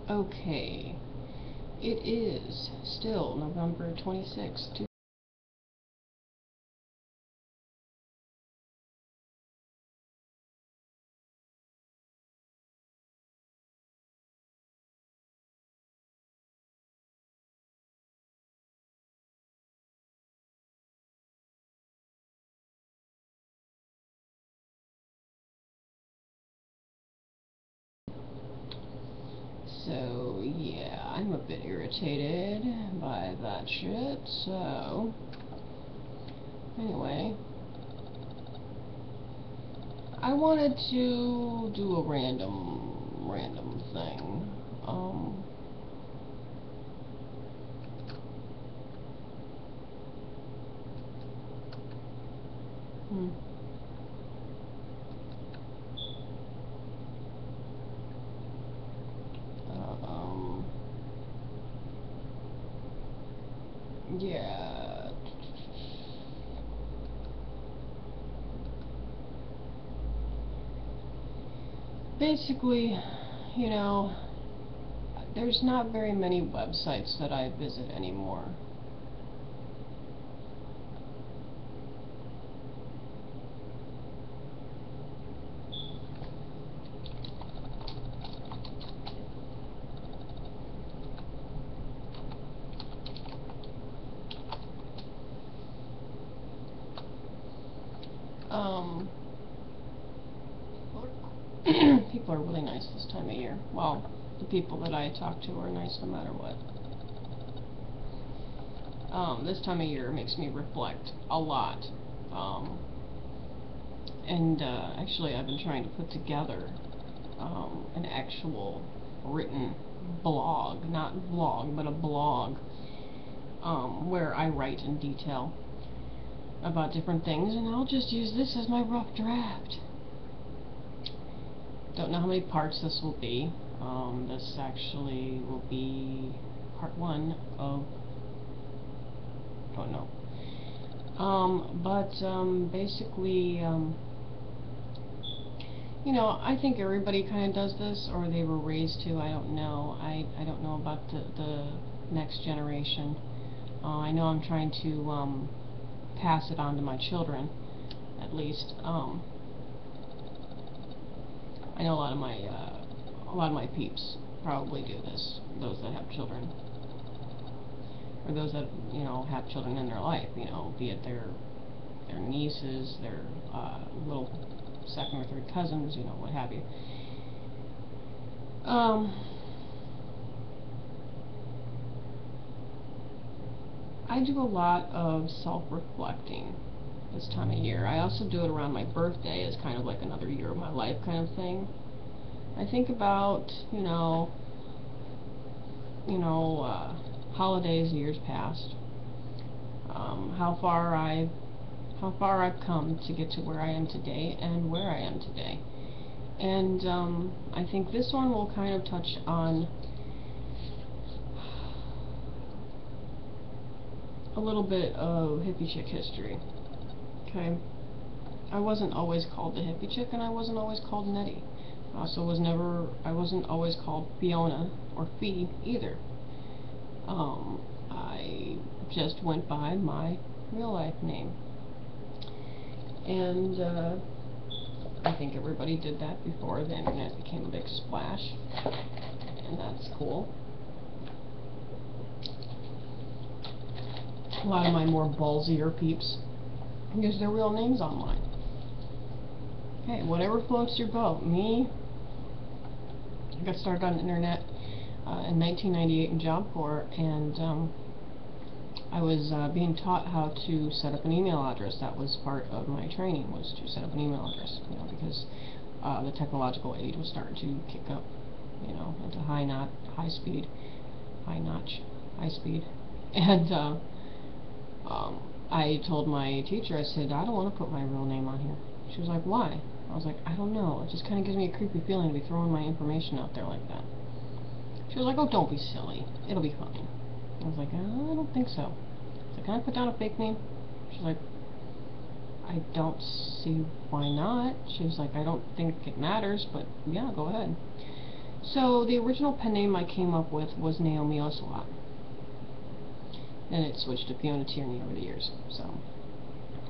Okay, it is still November 26th. So, yeah, I'm a bit irritated by that shit, so, anyway, I wanted to do a random thing. Hmm. Yeah. Basically, you know, there's not very many websites that I visit anymore. People are really nice this time of year. Well, the people that I talk to are nice no matter what. This time of year makes me reflect a lot. Actually, I've been trying to put together an actual written blog, not vlog, but a blog, where I write in detail about different things, and I'll just use this as my rough draft. Don't know how many parts this will be. This actually will be part 1 of, don't know. Basically, you know, I think everybody kind of does this, or they were raised to. I don't know. I don't know about the next generation. I know I'm trying to pass it on to my children, at least. I know a lot of my peeps probably do this. Those that have children, or those that, you know, have children in their life. You know, be it their nieces, their little second or third cousins, you know, what have you. I do a lot of self-reflecting this time of year. I also do it around my birthday as kind of like another year of my life kind of thing. I think about, holidays, years past, how far I've come to get to where I am today and where I am today. And I think this one will kind of touch on a little bit of hippie chick history. Okay, I wasn't always called the hippie chick, and I wasn't always called Nettie. I wasn't always called Fiona or Fee either. I just went by my real life name. And I think everybody did that before the internet became a big splash. And that's cool. A lot of my more ballsier peeps use their real names online. Hey, whatever floats your boat. Me, I got started on the internet in 1998 in Job Corps, and I was being taught how to set up an email address. That was part of my training, was to set up an email address, you know, because the technological age was starting to kick up, you know, into high speed. And I told my teacher, I said, I don't want to put my real name on here. She was like, why? I was like, I don't know. It just kind of gives me a creepy feeling to be throwing my information out there like that. She was like, oh, don't be silly. It'll be fine. I was like, I don't think so. I said, can I put down a fake name? She's like, I don't see why not. She was like, I don't think it matters, but yeah, go ahead. So the original pen name I came up with was Naomi Ocelot. And it switched to Fiona Tierney over the years, so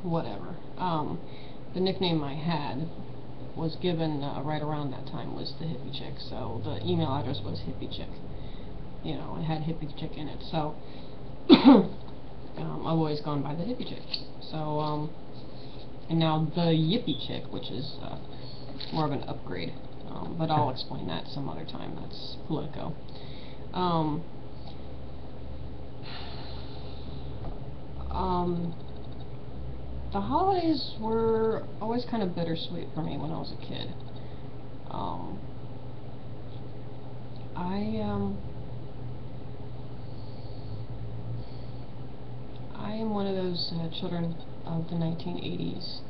whatever. The nickname I had was given right around that time was the Hippie Chick, so the email address was Hippie Chick. You know, it had Hippie Chick in it, so I've always gone by the Hippie Chick. So, and now the Yippie Chick, which is more of an upgrade, but I'll explain that some other time. That's Politico. The holidays were always kind of bittersweet for me when I was a kid. I am one of those children of the 1980s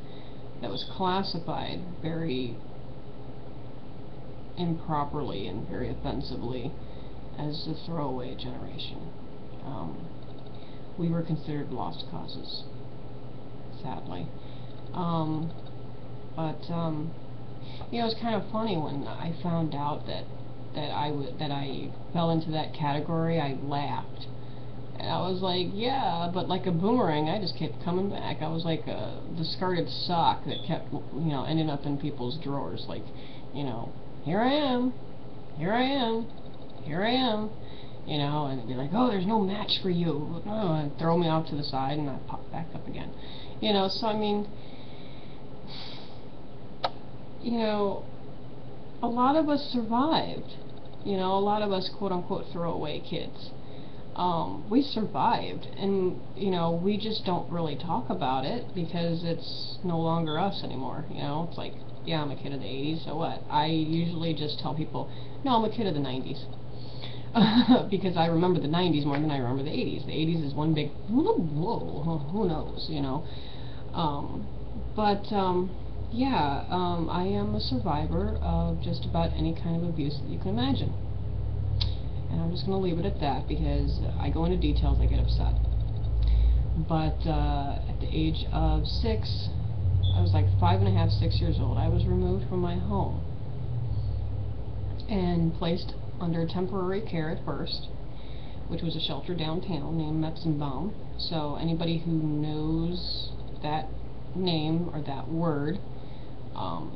that was classified very improperly and very offensively as the throwaway generation. We were considered lost causes, sadly. You know, it's kind of funny when I found out that I fell into that category. I laughed. And I was like, yeah, but like a boomerang, I just kept coming back. I was like a discarded sock that kept, you know, ending up in people's drawers. Like, you know, here I am, here I am, here I am. You know, and they'd be like, oh, there's no match for you. Oh, and throw me off to the side, and I'd pop back up again. You know, so I mean, you know, a lot of us survived. You know, a lot of us quote-unquote throwaway kids. We survived, and, you know, we just don't really talk about it because it's no longer us anymore. You know, it's like, yeah, I'm a kid of the 80s, so what? I usually just tell people, no, I'm a kid of the 90s. Because I remember the 90s more than I remember the 80s. The 80s is one big, whoa, who knows, you know. Yeah, I am a survivor of just about any kind of abuse that you can imagine. And I'm just going to leave it at that because I go into details, I get upset. But at the age of 6, I was like 5.5, 6 years old, I was removed from my home and placed under temporary care at first, which was a shelter downtown named Metzenbaum. So anybody who knows that name or that word,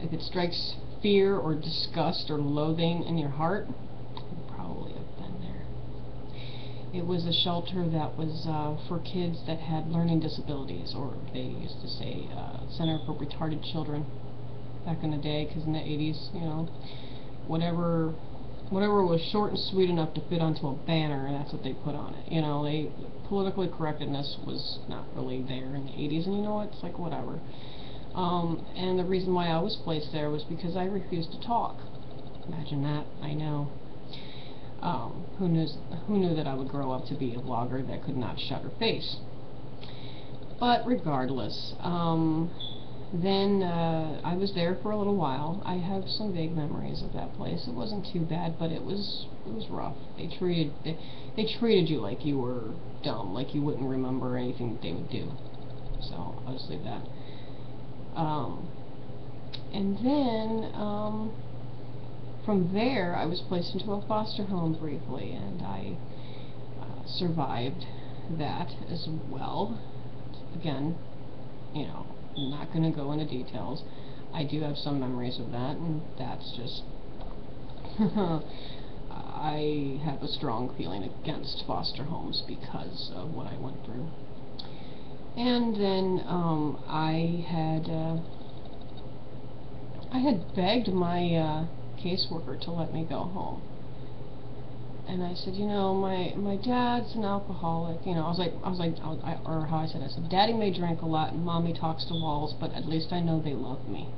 if it strikes fear or disgust or loathing in your heart, you probably have been there. It was a shelter that was for kids that had learning disabilities, or they used to say Center for Retarded Children back in the day, because in the 80s, you know, whatever was short and sweet enough to fit onto a banner, that's what they put on it. You know, politically correctness was not really there in the 80s, and you know what, it's like whatever. And the reason why I was placed there was because I refused to talk. Imagine that, I know. Who knew that I would grow up to be a vlogger that could not shut her face? But regardless, then I was there for a little while. I have some vague memories of that place. It wasn't too bad, but it was rough. They treated you like you were dumb, like you wouldn't remember anything that they would do. So I'll just leave that. And then from there, I was placed into a foster home briefly, and I survived that as well. Again, you know, I'm not going to go into details. I do have some memories of that, and that's just I have a strong feeling against foster homes because of what I went through. And then I had begged my caseworker to let me go home. And I said, you know, my dad's an alcoholic. You know, or how I said, Daddy may drink a lot and Mommy talks to walls, but at least I know they love me.